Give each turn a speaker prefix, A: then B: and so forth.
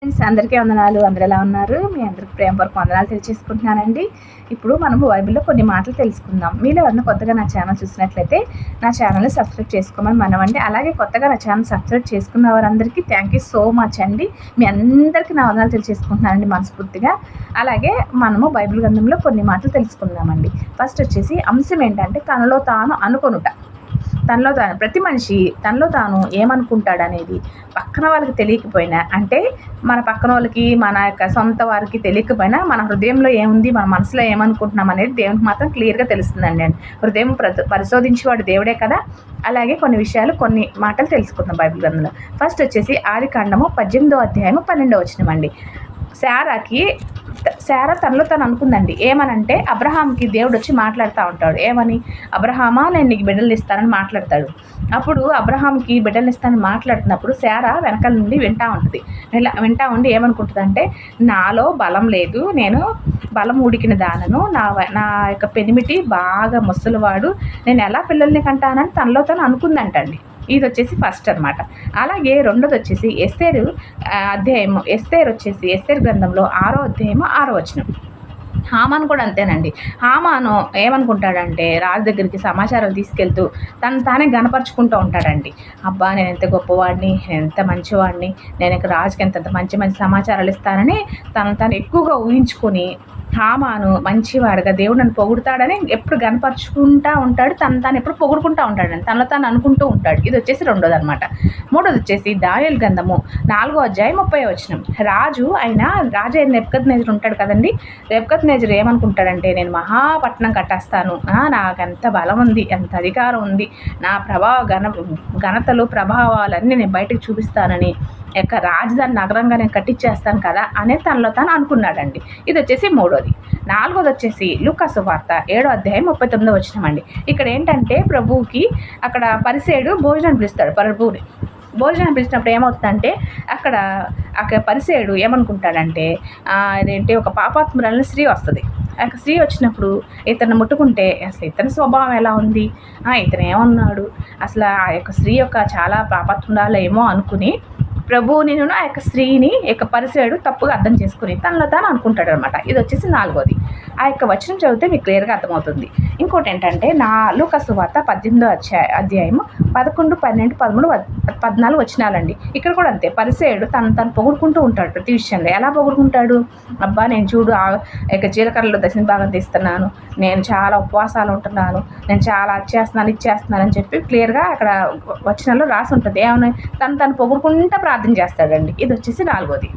A: Friends అందరికీ వందనాలు. అందరూ ఎలా ఉన్నారు? మీ అందరికి ప్రేమపూర్వక వందనాలు తెలియజేసుకుంటున్నానండి. ఇప్పుడు మనము బైబిల్‌లో కొన్ని మాటలు తెలుసుకుందాం. మీలో ఎవరైనా కొత్తగా నా ఛానల్ చూసినట్లయితే నా ఛానల్‌ని సబ్స్క్రైబ్ చేసుకోమని మనవండి. అలాగే కొత్తగా నా ఛానల్ సబ్స్క్రైబ్ చేసుకున్న వారందరికీ థ్యాంక్ యూ సో మచ్ అండి. మీ అందరికీ నా వందనాలు తెలియజేసుకుంటున్నానండి మనస్ఫూర్తిగా. అలాగే మనము బైబిల్ గ్రంథంలో కొన్ని మాటలు తెలుసుకుందామండి. ఫస్ట్ వచ్చేసి అంశం ఏంటంటే తనలో తాను అనుకొనుట. తనలో తాను ప్రతి మనిషి తనలో తాను ఏమనుకుంటాడనేది పక్కన వాళ్ళకి తెలియకపోయినా, అంటే మన పక్కన వాళ్ళకి మన యొక్క సొంత వారికి తెలియకపోయినా మన హృదయంలో ఏముంది, మన మనసులో ఏమనుకుంటున్నాం అనేది దేవునికి మాత్రం క్లియర్గా తెలుస్తుందండి. హృదయం పరిశోధించేవాడు దేవుడే కదా. అలాగే కొన్ని విషయాలు కొన్ని మాటలు తెలుసుకుందాం బైబిల్ గ్రంథంలో. ఫస్ట్ వచ్చేసి ఆదికాండము 18వ అధ్యాయము 12వ వచనం అండి. శారా తనలో తను అనుకుందండి. ఏమనంటే అబ్రహాంకి దేవుడు వచ్చి మాట్లాడుతూ ఉంటాడు. ఏమని? అబ్రహామా నేను నీకు బిడ్డలు ఇస్తానని మాట్లాడతాడు. అప్పుడు అబ్రహాంకి బిడ్డలు ఇస్తానని మాట్లాడుతున్నప్పుడు శారా వెనకాల నుండి వింటా ఉండి ఏమనుకుంటుందంటే, నాలో బలం లేదు, నేను బలం ఉడికిన దానను, నా యొక్క పెనిమిటి బాగా ముసలివాడు, నేను ఎలా పిల్లల్ని కంటానని తనలో తను అనుకుందంటండి. ఇది వచ్చేసి ఫస్ట్ అనమాట. అలాగే రెండోది వచ్చేసి ఎస్తేరు గ్రంథంలో 6వ అధ్యాయము 6వ వచనం. హామాను కూడా అంతేనండి. హామాను ఏమనుకుంటాడంటే రాజు దగ్గరికి సమాచారం తీసుకెళ్తూ తను తానే గనపరుచుకుంటూ ఉంటాడండి. అబ్బా నేను ఎంత గొప్పవాడిని, నేను ఎంత మంచివాడిని, నేను ఇక రాజుకి ఎంత మంచి మంచి సమాచారాలు ఇస్తానని తను ఎక్కువగా ఊహించుకొని హామాను మంచివాడుగా దేవుడు నన్ను పొగుడుతాడని ఎప్పుడు గనపరుచుకుంటూ ఉంటాడు. తను ఎప్పుడు పొగుడుకుంటూ ఉంటాడండి. తనలో తాను అనుకుంటూ ఉంటాడు. ఇది వచ్చేసి రెండోది అనమాట. మూడోది వచ్చేసి దానియేలు గ్రంథము 4వ అధ్యాయం 30వ వచనం. రాజు అయిన నెబుకద్నెజరు ఉంటాడు కదండి. నెబుకద్నెజరు ఏమనుకుంటాడంటే, నేను మహాపట్నం కట్టేస్తాను, నాకు ఎంత బలం ఉంది, ఎంత అధికారం ఉంది, నా ఘనతలు ప్రభావాలన్నీ నేను బయటకు చూపిస్తానని, యొక్క రాజధాని నగరంగా నేను కట్టించేస్తాను కదా అనేది తనలో తాను అనుకున్నాడండి. ఇది వచ్చేసి మూడోది. నాలుగోది వచ్చేసి లూకా సువార్త 7వ అధ్యాయం 39వ వచనం అండి. ఇక్కడ ఏంటంటే ప్రభువుకి అక్కడ పరిసేయుడు భోజనం పిలుస్తాడు. ప్రభువుని భోజనం పిలిచినప్పుడు ఏమవుతుందంటే అక్కడ పరిసేయుడు ఏమనుకుంటాడంటే, అదేంటి ఒక పాపాత్మురాలని స్త్రీ వస్తుంది. ఆ స్త్రీ వచ్చినప్పుడు ఇతను ముట్టుకుంటే అసలు ఇతని స్వభావం ఎలా ఉంది, ఇతను ఏమన్నాడు, అసలు ఆ యొక్క స్త్రీ యొక్క చాలా పాపాత్మురాలు ఏమో అనుకుని ప్రభువుని ఆ యొక్క స్త్రీని పరిసేయుడు తప్పుగా అర్థం చేసుకుని తనలో తాను అనుకుంటాడు అనమాట. ఇది వచ్చేసి నాలుగోది. ఆ యొక్క వచనం చదివితే మీకు క్లియర్గా అర్థమవుతుంది. ఇంకోటి ఏంటంటే లూకా సువార్త 18వ అధ్యాయము 11, 12, 13, 14 వచనాలండి. ఇక్కడ కూడా అంతే. పరిసేయుడు తను పొగుడుకుంటూ ఉంటాడు ప్రతి విషయంలో. ఎలా పొగుడుకుంటాడు? అబ్బా నేను చూడు ఆ యొక్క జీలకర్రలో దశమ భాగం తీస్తున్నాను, నేను చాలా ఉపవాసాలు ఉంటున్నాను, నేను చాలా ఇచ్చేస్తున్నాను అని చెప్పి క్లియర్గా అక్కడ వచనంలో రాసి ఉంటుంది. ఏమన్నా తను పొగుడుకుంటూ ప్రార్థన చేస్తాడండి. ఇది వచ్చేసి నాలుగోది.